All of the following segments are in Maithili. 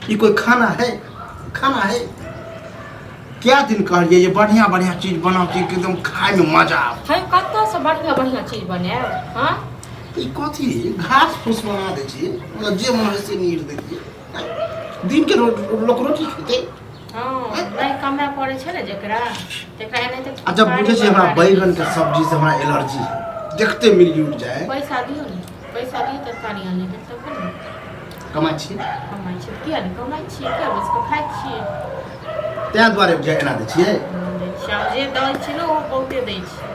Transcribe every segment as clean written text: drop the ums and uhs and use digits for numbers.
ये कोई खाना है? खाना है? क्या दिन कहलिए ये बढ़िया बढ़िया चीज बनाओ कि एकदम खाए में मजा आवे। है कत्ता से बढ़िया बढ़िया चीज बनाए हां ई कथी घास फूस बना दे छी मतलब जे मन है से नीर दे छी दिन के लोग रोटी खेते। हां नहीं कमे पड़े छै ने जेकरा जेकरा एने त अच्छा बुझे छी हमरा बैगन के सब्जी से हमरा एलर्जी है देखते मिल उठ जाए। पैसा दियो ने पैसा दियो तरकारी आने के तब ने कमाई छी किया नहीं कमाई छी क्या बस को खाई छी त्या द्वारे जे एना दे छिए श्याम जे दै छी ने ओ बहुते दै छी।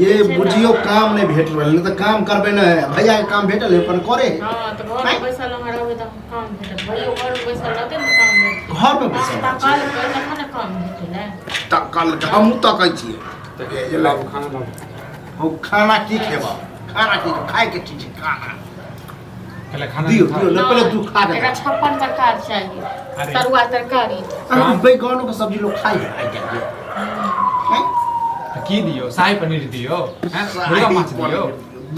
ये बुझियो काम नहीं भेट रहल नहीं तो काम करबे न भैया के काम भेटल है पर करे। हां तो घर में पैसा लगा रहबे त काम भेटल भैया घर में पैसा रहते न काम भेटल घर में पैसा काल पैसा खाना काम भेटल है त कल हम तकै छी तो ये लाओ खाना लाओ। हो खाना की खेबा खाना की खाए के चीज खाना पहले खाना दियो खा। दियो पहले तू खा के एकरा 56 प्रकार चाहिए तरुआ तरकारी हम बैगनों का सब्जी लोग खाई है आई जाए हैं की दियो शाही पनीर दियो हैं मुर्गा माछ दियो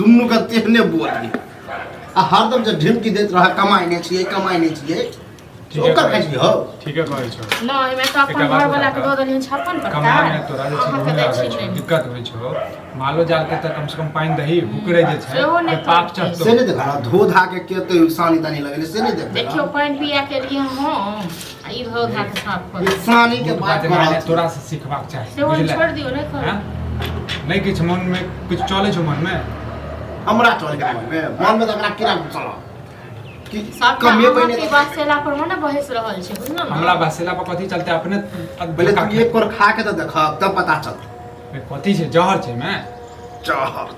दुन्नु का तेहने बोल दियो आ हरदम जे ढिमकी देत रहा कमाई नहीं छिए ओकर खाई छी हो ठीक है कहै छौ नहीं मैं तो अपन घर वाला के दो देलियन 56 प्रकार कमाई में तोरा जे अहाँ के छै दै लागै छी छै नहीं दिक्कत होइ छौ मालो जाल के त कम से कम पानी दही हुकरे जे छै सेहो नहि पाप करतै। चढ़तो से नहीं देखा धो धा के केते सानी तानी लगले से नहीं देखा देखियो पानी पिया के लिए हम ई धो धा के साफ कर ये सानी के बात बात करा तोरा से सीखबाक चाही से वो बुझले छोड़ दियो नहीं हैं? कर नहीं किछ मन में कुछ चले छौ मन में हमरा चल के मन में तो एकरा कीड़ा चला कि सब कमे कमे बने की बात सेला पर मने बहस रहल छै बुझलो ना हमरा बसेला पर कथी चलते अपने पहले तू एक बार खा के तो देखा तब पता चल कथी छै जहर छै मैं जहर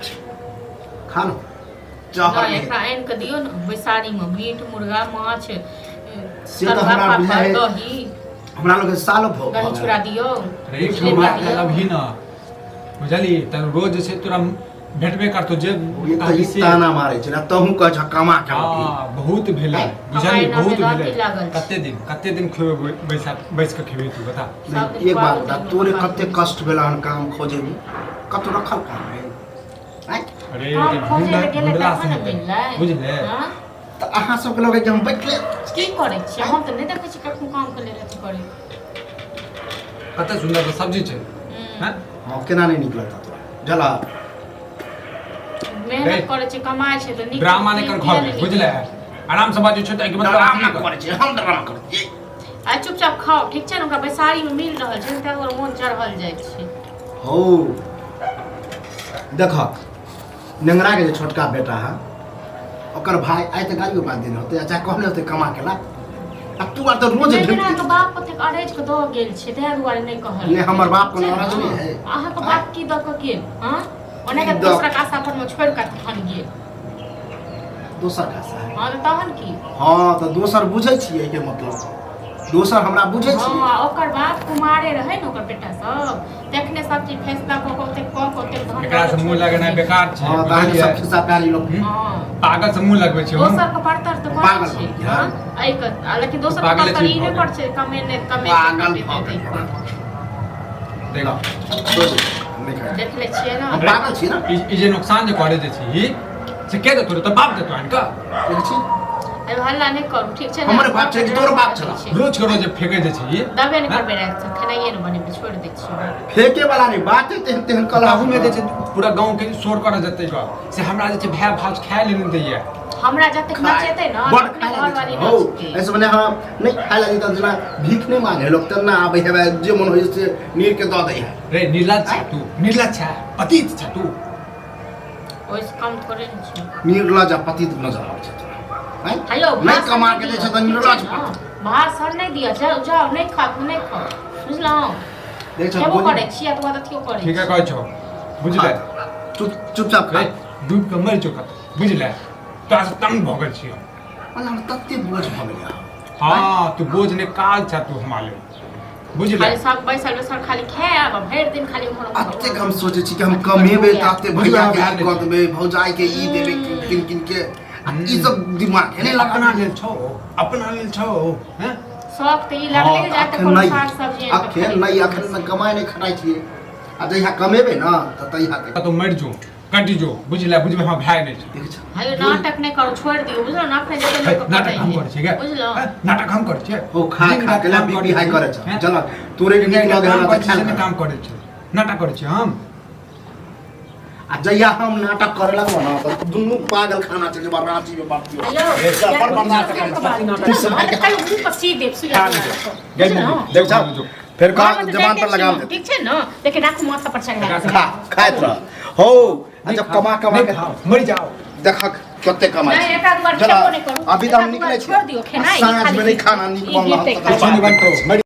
खा लो ना जहर एकरा आन के दियो ना बैसारी में मीट मुर्गा माछ से तो हमरा तरुआ बुझाए पापड़ दही हमरा लोग सालो भो दही चूड़ा दियो रे छोड़ा अभी ना बुझली त रोज से तोरा भेटबे करतो जे ये तो ई ताना मारे छै ना तहू कह छ कमा के हां बहुत भेलै बुझली कमाई बहुत में लाठी भेलै लागल छै। कते दिन खेबे बैस के खेबे तू बता नहीं, एक बात बता तोरे कते कष्ट भेला हन काम खोजे में कतो रखल काम है हैं अरे काम खोजे ले गेले गुंडला तखन से मिललै बुझले हां तो अहाँ सब के लगे जे हम बैठले की करे छी हम त नहीं देखे छी कखनो काम के लेल अथी करे कते सुंदर सब्जी छै हैं हां केना नहीं निकलता तोरा जला मेहनत करे छी कमाई छै त नीक ड्रामा नहीं कर घर में बुझले आराम से बाजू छै त एक ड्रामा मतलब करे छै हम ड्रामा करे छी आ चुपचाप खाओ ठीक छै ने ओकरा बैसारी में मिल रहल छै त ओकर मोन चढ़ल जाइ छै हो देखा नेंगरा के जे छोटका बेटा है ओकर भाई आइ तक गालियो बात दिन होते अच्छा कहले होते कमा केला अब तू आर तो रोज मेरा ढिमकी के बाप कते अरेज के द गेल छै तें दुआरे नहीं कहल ने हमर बाप को नाराज नहीं है अहाँ के बाप की द के गेल हां ओने के की द- दूसरा का सफर में छोड़ के तखन गेल दोसर का सा है हां त तहन की हां तो दोसर बुझै छियै के मतलब दोसर हमरा बुझै छियै हां ओकर बाप कुमारे रहे न ओकर बेटा सब देखने सब चीज फैसला को ओते धन एकरा से मुंह लगना बेकार छै हां ताहे सब खिस्सा प्यारी लोग हां पागल से मुंह लगबै छै दोसर के पड़तर तो पागल छै हो हां गया। आई के लेकिन दोसर के पागल पड़तर चीज ई नहीं भऽ पड़ छै कमे पागल देते भऽ गेल। देखो नहीं खाए देख ले छियै ना हम पागल छी ना ई जे नुकसान जे करे जे छी से के देतो त बाप देतो आन का देख छी अब हल्ला नहीं करू ठीक छै हमर बाप छै कि तोर बाप छला? रोज के रोज फे़के जे छी दबे नहीं करबे रात से खेनाइए न बने छोड़ दे छियै फेंके वाला नहीं बात है तेहन तेहन कला कलाहू में जे छै पूरा गांव के शोर कर जते का से हमरा जे छै भाय भाज खाय ले नहीं दैया हमरा जते नचेते न बड़ अपने खाए घर वाली हो नचते ऐसे बने हां नहीं खाए लगी त जना भीख नहीं मांगे लोग त ना आबे है जे मन होय से नीर के द दे है रे निर्लज छ तू निर्लज छ पतित छ तू ओइस कम थोड़े न छै निर्लज पतित नजर आवे छै हैं हेलो नहीं कमा के ले छ त निर्लज बाहर सर नहीं दिया जाओ जाओ नहीं खा बुझलौ देख छ केबो करे छिया तो बात क्यों करे ठीक है कहै छौ बुझले चुपचाप खा डूब के मर चुका बुझले तोरा से तंग भ गेल छी हमरा तत्ते बोझ भ गेल हां तू बोझ ने काल छ तू हमारे बुझले खाली सब बैसल खाली खाए अब भरि दिन खाली घर अत्ते हम सोचे छी कि हम कमेबे त अत्ते भैया के ई क देबे भौजाई के ई देबे किन किन के ई सब दिमाग है नहीं अपना लेल छौ हैं शौक त ई लागले जाते कोनो साग सब्जी अखन नहीं अखन में कमाई नहीं खटाई छिए आ जहिया कमेबे ना त तहिया तो मर जो कटि जो बुझले बुझबे हम भाई नहीं छै देख छ आयो नाटक नहीं करो छोड़ दियो बुझलो ना अपने जते लोग नाटक हम करे छै के बुझलो नाटक हम करे छै ओ खा खा के बीपी हाई करे छ चल तोरे के नीक लगे हमरा त खा काम करे छै नाटक करे छै हम आ जइया हम नाटक करे लगबो ना त दुनु पागल खाना चले बा रांची में बात दियो आयो पर बर्दाश्त कर कल ऊपर पसी दे सुया देख छ फिर का जबान पर लगाम दे ठीक छै न लेकिन राखू माथा पर चढ़ा खा खाइत रह हो जब कमा कमा के मर जाओ देख कते कमाई नहीं एक आध बार खेबो नहीं करू अभी तो हम निकले छोड़ दियो खेनाई सांझ में नहीं खाना निक बनला ई बीते खा। पानी बंद करो